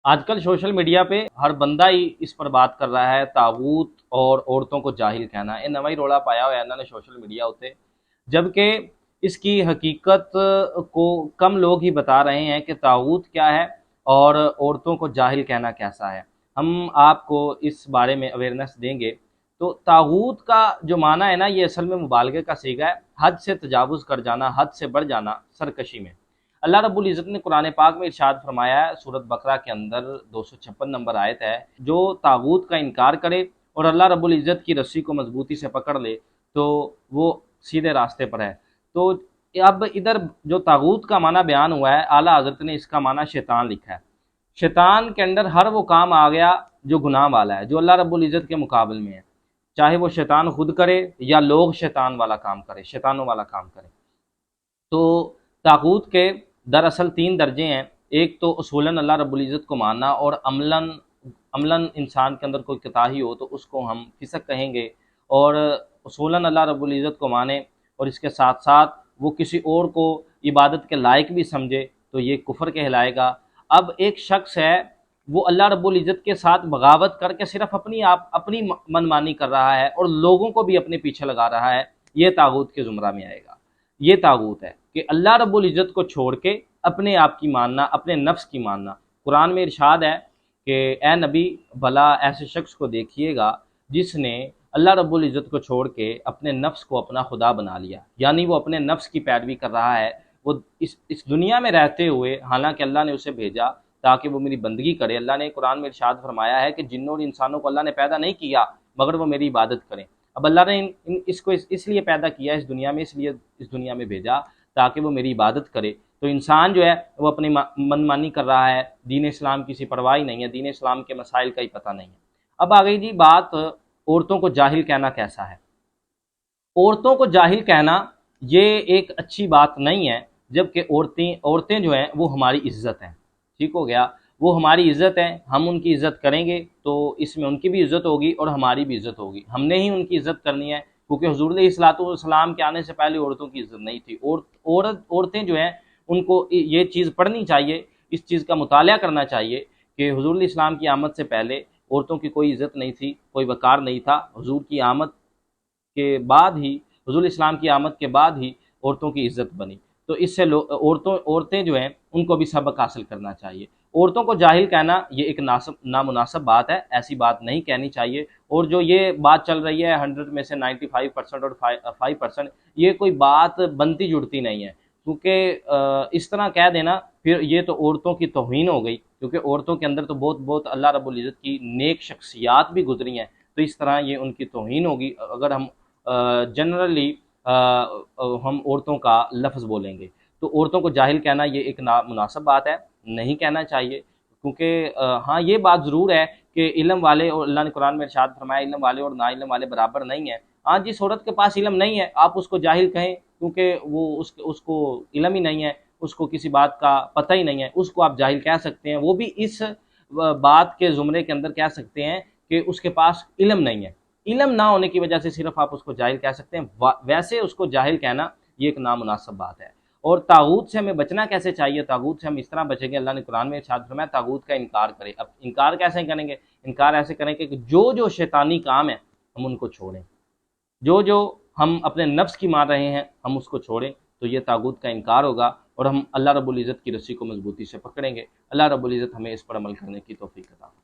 آج کل social media پہ ہر بندہ ہی اس پر بات کر رہا ہے، تاغوت اور عورتوں کو جاہل کہنا۔ یہ نواں ہی روڑا پایا ہوا ہے انہوں نے سوشل میڈیا ہوتے، جبکہ اس کی حقیقت کو کم لوگ ہی بتا رہے ہیں کہ تاغوت کیا ہے اور عورتوں کو جاہل کہنا کیسا ہے۔ ہم آپ کو اس بارے میں اویئرنیس دیں گے۔ تو تاغوت کا جو معنی ہے نا، یہ اصل میں مبالغے کا صیغہ ہے، حد سے تجاوز کر جانا، حد سے بڑھ جانا، سرکشی میں۔ اللہ رب العزت نے قرآن پاک میں ارشاد فرمایا ہے، سورۃ بقرہ کے اندر 256 نمبر آیت ہے، جو تاغوت کا انکار کرے اور اللہ رب العزت کی رسی کو مضبوطی سے پکڑ لے تو وہ سیدھے راستے پر ہے۔ تو اب ادھر جو تاغوت کا معنی بیان ہوا ہے، اعلیٰ حضرت نے اس کا معنی شیطان لکھا ہے۔ شیطان کے اندر ہر وہ کام آ گیا جو گناہ والا ہے، جو اللہ رب العزت کے مقابل میں ہے، چاہے وہ شیطان خود کرے یا لوگ شیطان والا کام کرے، شیطانوں والا کام کرے۔ تو طاغوت کے دراصل 3 درجے ہیں۔ ایک تو اصولاً اللہ رب العزت کو ماننا، اور عملاً انسان کے اندر کوئی کوتاہی ہو تو اس کو ہم فسق کہیں گے، اور اصولاً اللہ رب العزت کو مانے اور اس کے ساتھ ساتھ وہ کسی اور کو عبادت کے لائق بھی سمجھے تو یہ کفر کہلائے گا۔ اب ایک شخص ہے، وہ اللہ رب العزت کے ساتھ بغاوت کر کے صرف اپنی من مانی کر رہا ہے اور لوگوں کو بھی اپنے پیچھے لگا رہا ہے، یہ طاغوت کے زمرہ میں آئے گا۔ یہ طاغوت ہے کہ اللہ رب العزت کو چھوڑ کے اپنے آپ کی ماننا، اپنے نفس کی ماننا۔ قرآن میں ارشاد ہے کہ اے نبی، بھلا ایسے شخص کو دیکھیے گا جس نے اللہ رب العزت کو چھوڑ کے اپنے نفس کو اپنا خدا بنا لیا، یعنی وہ اپنے نفس کی پیروی کر رہا ہے۔ وہ اس دنیا میں رہتے ہوئے، حالانکہ اللہ نے اسے بھیجا تاکہ وہ میری بندگی کرے۔ اللہ نے قرآن میں ارشاد فرمایا ہے کہ جنوں اور انسانوں کو اللہ نے پیدا نہیں کیا مگر وہ میری عبادت کریں۔ اب اللہ نے اس کو اس لیے پیدا کیا اس دنیا میں، اس لیے اس دنیا میں بھیجا تاکہ وہ میری عبادت کرے۔ تو انسان جو ہے وہ اپنی من مانی کر رہا ہے، دین اسلام کی سی پرواہ ہی نہیں ہے، دین اسلام کے مسائل کا ہی پتہ نہیں ہے۔ اب آ گئی جی بات، عورتوں کو جاہل کہنا کیسا ہے۔ عورتوں کو جاہل کہنا یہ ایک اچھی بات نہیں ہے، جبکہ عورتیں جو ہیں وہ ہماری عزت ہیں، ٹھیک ہو گیا، وہ ہماری عزت ہیں، ہم ان کی عزت کریں گے تو اس میں ان کی بھی عزت ہوگی اور ہماری بھی عزت ہوگی۔ ہم نے ہی ان کی عزت کرنی ہے، کیونکہ حضور علیہ الصلوۃ والسلام کے آنے سے پہلے عورتوں کی عزت نہیں تھی۔ عورتیں جو ہیں ان کو یہ چیز پڑھنی چاہیے، اس چیز کا مطالعہ کرنا چاہیے کہ حضور علیہ السلام کی آمد سے پہلے عورتوں کی کوئی عزت نہیں تھی، کوئی وقار نہیں تھا۔ حضور کی آمد کے بعد ہی، حضور اسلام کی آمد کے بعد ہی عورتوں کی عزت بنی۔ تو اس سے عورتیں جو ہیں ان کو بھی سبق حاصل کرنا چاہیے۔ عورتوں کو جاہل کہنا یہ ایک نامناسب بات ہے، ایسی بات نہیں کہنی چاہیے۔ اور جو یہ بات چل رہی ہے 100 میں سے 95% اور 5%، یہ کوئی بات بنتی جڑتی نہیں ہے، کیونکہ اس طرح کہہ دینا پھر یہ تو عورتوں کی توہین ہو گئی، کیونکہ عورتوں کے اندر تو بہت اللہ رب العزت کی نیک شخصیات بھی گزری ہیں، تو اس طرح یہ ان کی توہین ہوگی اگر ہم جنرلی ہم عورتوں کا لفظ بولیں گے۔ تو عورتوں کو جاہل کہنا یہ ایک نامناسب بات ہے، نہیں کہنا چاہیے، کیونکہ ہاں یہ بات ضرور ہے کہ علم والے، اور اللہ نے قرآن میں ارشاد فرمایا علم والے اور نا علم والے برابر نہیں ہیں۔ ہاں جس عورت کے پاس علم نہیں ہے آپ اس کو جاہل کہیں، کیونکہ وہ اس کو علم ہی نہیں ہے، اس کو کسی بات کا پتہ ہی نہیں ہے، اس کو آپ جاہل کہہ سکتے ہیں۔ وہ بھی اس بات کے زمرے کے اندر کہہ سکتے ہیں کہ اس کے پاس علم نہیں ہے، علم نہ ہونے کی وجہ سے صرف آپ اس کو جاہل کہہ سکتے ہیں، ویسے اس کو جاہل کہنا یہ ایک نامناسب بات ہے۔ اور طاغوت سے ہمیں بچنا کیسے چاہیے؟ طاغوت سے ہم اس طرح بچیں گے، اللہ نے قرآن میں ارشاد فرمایا طاغوت کا انکار کرے۔ اب انکار کیسے کریں گے؟ انکار ایسے کریں کہ جو شیطانی کام ہے ہم ان کو چھوڑیں، جو ہم اپنے نفس کی مان رہے ہیں ہم اس کو چھوڑیں، تو یہ طاغوت کا انکار ہوگا اور ہم اللہ رب العزت کی رسی کو مضبوطی سے پکڑیں گے۔ اللہ رب العزت ہمیں اس پر عمل کرنے کی توفیق عطا فرمائے۔